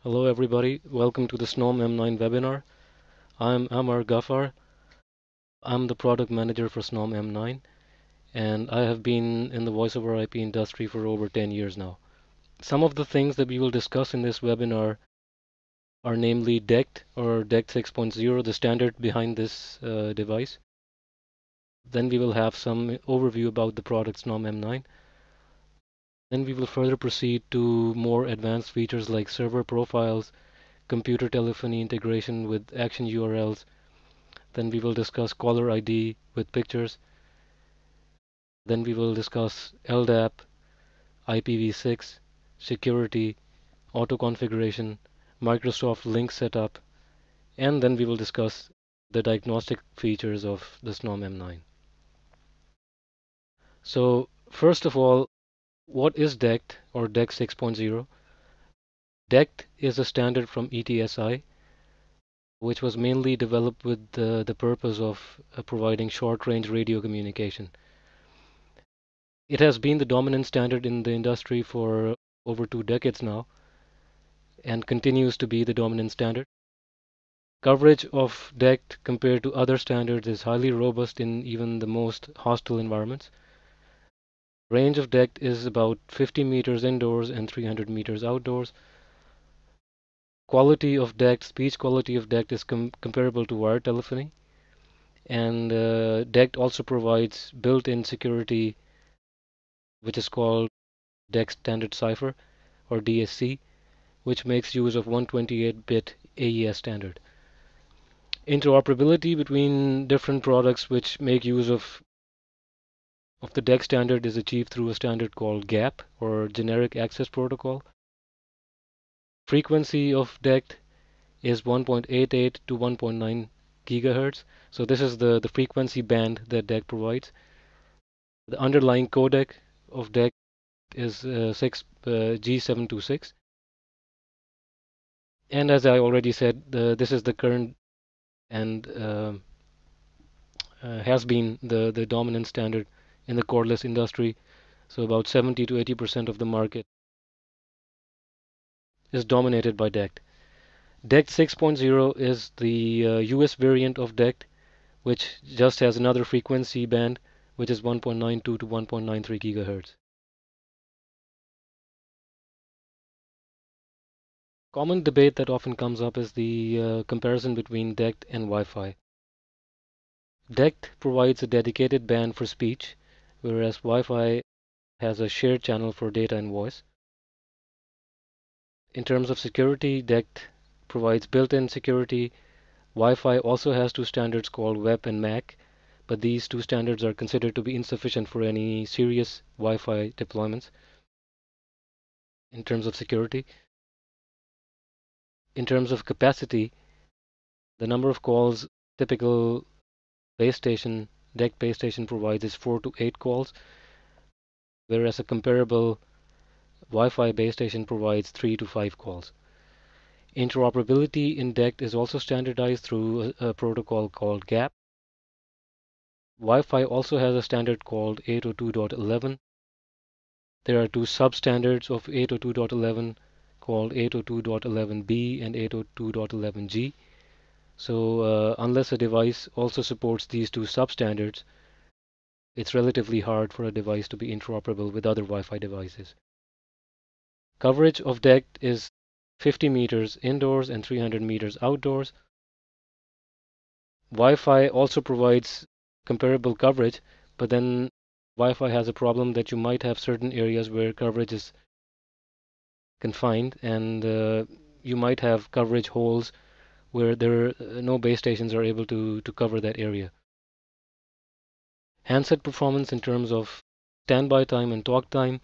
Hello everybody, welcome to the snom M9 webinar. I'm Amar Ghaffar. I'm the product manager for snom M9 and I have been in the voice over IP industry for over 10 years now. Some of the things that we will discuss in this webinar are namely DECT or DECT 6.0, the standard behind this device. Then we will have some overview about the product snom M9. Then we will further proceed to more advanced features like server profiles, computer telephony integration with action URLs. Then we will discuss caller ID with pictures. Then we will discuss LDAP, IPv6, security, auto configuration, Microsoft Link setup, and then we will discuss the diagnostic features of the snom M9. So first of all, what is DECT or DECT 6.0? DECT is a standard from ETSI, which was mainly developed with the purpose of providing short-range radio communication. It has been the dominant standard in the industry for over 2 decades now and continues to be the dominant standard. Coverage of DECT compared to other standards is highly robust in even the most hostile environments. Range of DECT is about 50 meters indoors and 300 meters outdoors. Quality of DECT, speech quality of DECT is comparable to wired telephony. And DECT also provides built-in security, which is called DECT Standard Cipher or DSC, which makes use of 128-bit AES standard. Interoperability between different products which make use of the DECT standard is achieved through a standard called GAP or Generic Access Protocol. Frequency of DECT is 1.88 to 1.9 gigahertz. So this is the frequency band that DECT provides. The underlying codec of DECT is G726. And as I already said, this is the current and has been the dominant standard in the cordless industry. So about 70 to 80% of the market is dominated by DECT. DECT 6.0 is the US variant of DECT, which just has another frequency band, which is 1.92 to 1.93 gigahertz. Common debate that often comes up is the comparison between DECT and Wi-Fi. DECT provides a dedicated band for speech, whereas Wi-Fi has a shared channel for data and voice. In terms of security, DECT provides built-in security. Wi-Fi also has two standards called WEP and MAC, but these two standards are considered to be insufficient for any serious Wi-Fi deployments in terms of security. In terms of capacity, the number of calls typical base station, DECT base station provides is 4 to 8 calls, whereas a comparable Wi-Fi base station provides 3 to 5 calls. Interoperability in DECT is also standardized through a protocol called GAP. Wi-Fi also has a standard called 802.11. There are two substandards of 802.11 called 802.11b and 802.11g. So unless a device also supports these two substandards, it's relatively hard for a device to be interoperable with other Wi-Fi devices. Coverage of DECT is 50 meters indoors and 300 meters outdoors. Wi-Fi also provides comparable coverage, but then Wi-Fi has a problem that you might have certain areas where coverage is confined, and you might have coverage holes where no base stations are able to cover that area. Handset performance in terms of standby time and talk time,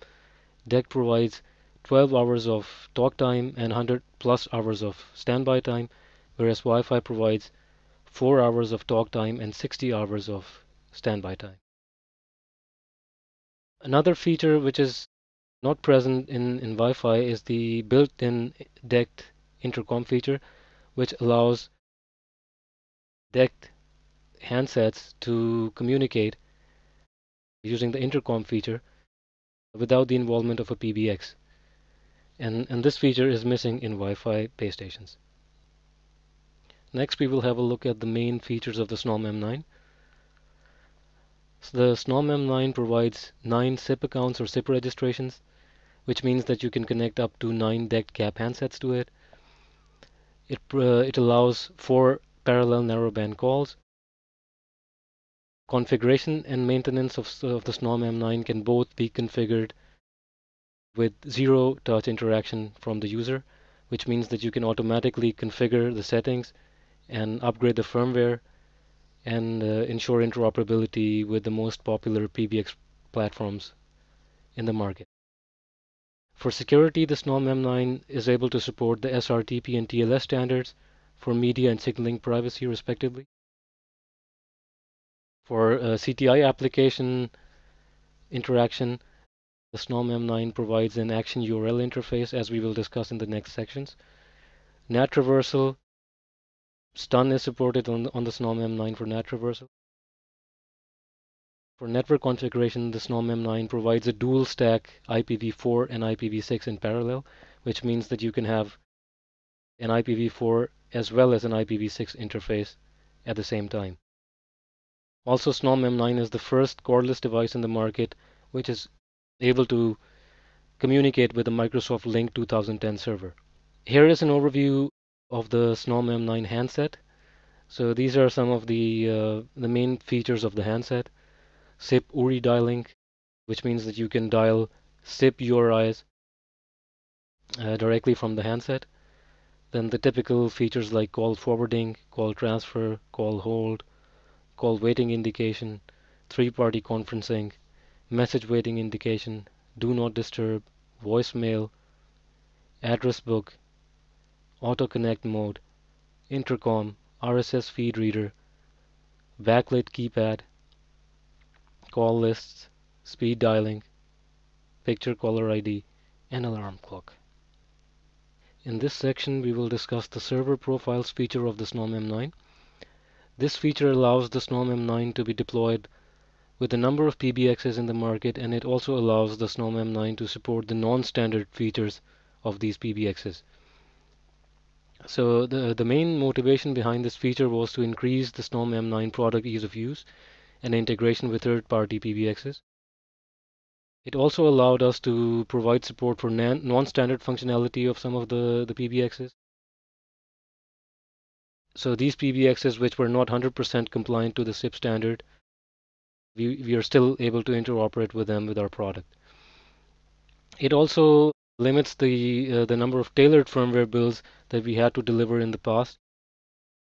DECT provides 12 hours of talk time and 100 plus hours of standby time, whereas Wi-Fi provides 4 hours of talk time and 60 hours of standby time. Another feature which is not present in Wi-Fi is the built-in DECT intercom feature, which allows DECT handsets to communicate using the intercom feature without the involvement of a PBX. and this feature is missing in Wi-Fi base stations. Next, we will have a look at the main features of the snom M9. So the snom M9 provides 9 SIP accounts or SIP registrations, which means that you can connect up to 9 DECT cap handsets to it. It allows 4 parallel narrowband calls. Configuration and maintenance of the snom M9 can both be configured with zero touch interaction from the user, which means that you can automatically configure the settings and upgrade the firmware and ensure interoperability with the most popular PBX platforms in the market. For security, the snom M9 is able to support the SRTP and TLS standards for media and signaling privacy, respectively. For CTI application interaction, the snom M9 provides an action URL interface, as we will discuss in the next sections. NAT traversal, stun is supported on the snom M9 for NAT traversal. For network configuration, the snom M9 provides a dual stack IPv4 and IPv6 in parallel, which means that you can have an IPv4 as well as an IPv6 interface at the same time. Also, snom M9 is the first cordless device in the market which is able to communicate with the Microsoft Link 2010 server. Here is an overview of the snom M9 handset. So these are some of the main features of the handset. SIP URI dialing, which means that you can dial SIP URIs directly from the handset. Then the typical features like call forwarding, call transfer, call hold, call waiting indication, three-party conferencing, message waiting indication, do not disturb, voicemail, address book, auto connect mode, intercom, RSS feed reader, backlit keypad, call lists, speed dialing, picture caller ID, and alarm clock. In this section, we will discuss the server profiles feature of the snom M9. This feature allows the snom M9 to be deployed with a number of PBXs in the market, and it also allows the snom M9 to support the non-standard features of these PBXs. So the main motivation behind this feature was to increase the snom M9 product ease of use and integration with third-party PBXs. It also allowed us to provide support for non-standard functionality of some of the PBXs. So these PBXs which were not 100% compliant to the SIP standard, we are still able to interoperate with them with our product. It also limits the number of tailored firmware builds that we had to deliver in the past.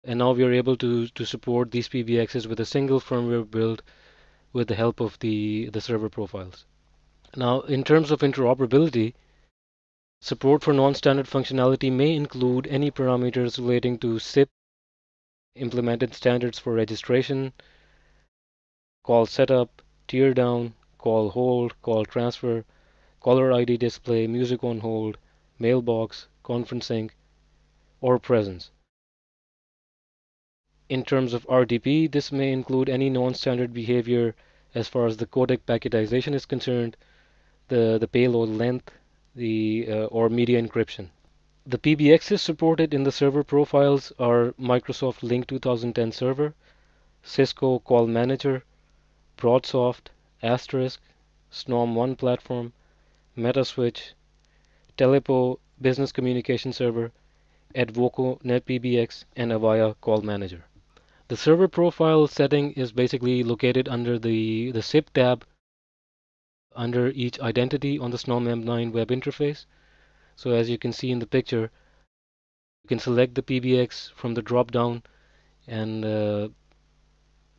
And now we are able to support these PBXs with a single firmware build with the help of the server profiles. Now, in terms of interoperability, support for non-standard functionality may include any parameters relating to SIP, implemented standards for registration, call setup, tear down, call hold, call transfer, caller ID display, music on hold, mailbox, conferencing, or presence. In terms of RDP, this may include any non-standard behavior as far as the codec packetization is concerned, the payload length, or media encryption. The PBXs supported in the server profiles are Microsoft Link 2010 server, Cisco Call Manager, BroadSoft, Asterisk, Snom One platform, Metaswitch, Telepo Business Communication Server, Advoco NetPBX, and Avaya Call Manager. The server profile setting is basically located under the SIP tab under each identity on the snom M9 web interface. So as you can see in the picture, you can select the PBX from the drop down, and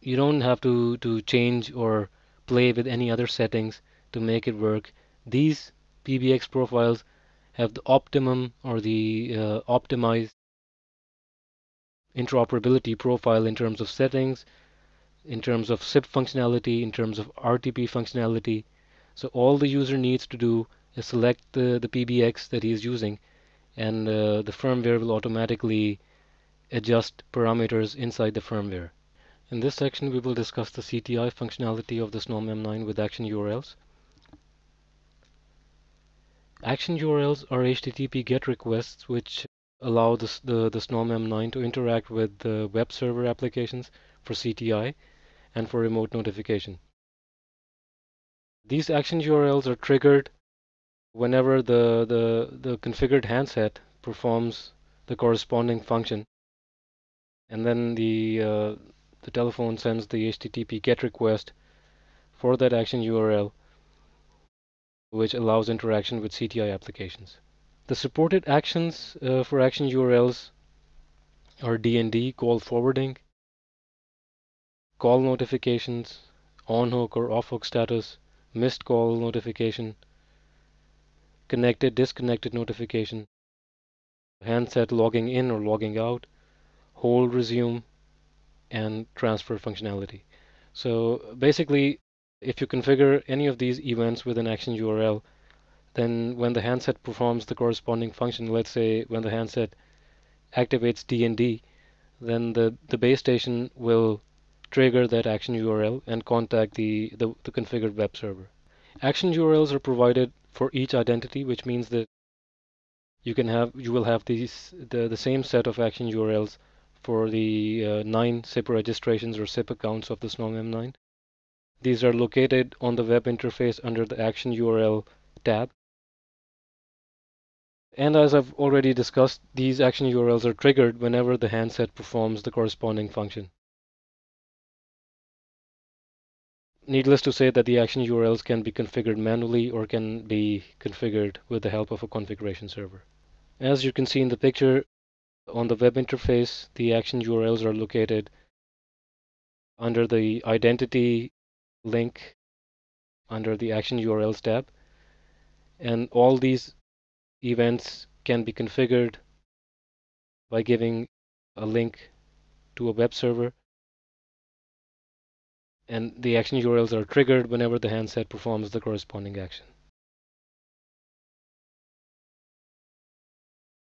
you don't have to change or play with any other settings to make it work. These PBX profiles have the optimum or the optimized interoperability profile in terms of settings, in terms of SIP functionality, in terms of RTP functionality. So all the user needs to do is select the PBX that he is using, and the firmware will automatically adjust parameters inside the firmware. In this section, we will discuss the CTI functionality of the snom M9 with action URLs. Action URLs are HTTP GET requests which allow the snom M9 to interact with the web server applications for CTI and for remote notification. These action URLs are triggered whenever the configured handset performs the corresponding function, and then the telephone sends the HTTP GET request for that action URL, which allows interaction with CTI applications. The supported actions for action URLs are DND, call forwarding, call notifications, on hook or off hook status, missed call notification, connected, disconnected notification, handset logging in or logging out, hold, resume, and transfer functionality. So basically, if you configure any of these events with an action URL, then when the handset performs the corresponding function, let's say when the handset activates DND, then the base station will trigger that action URL and contact the configured web server. Action URLs are provided for each identity, which means that you will have the same set of action URLs for the 9 SIP registrations or SIP accounts of the snom M9. These are located on the web interface under the action URL tab. And as I've already discussed, these action URLs are triggered whenever the handset performs the corresponding function. Needless to say that the action URLs can be configured manually or can be configured with the help of a configuration server. As you can see in the picture, on the web interface, the action URLs are located under the identity link under the action URLs tab. And all these events can be configured by giving a link to a web server. And the action URLs are triggered whenever the handset performs the corresponding action.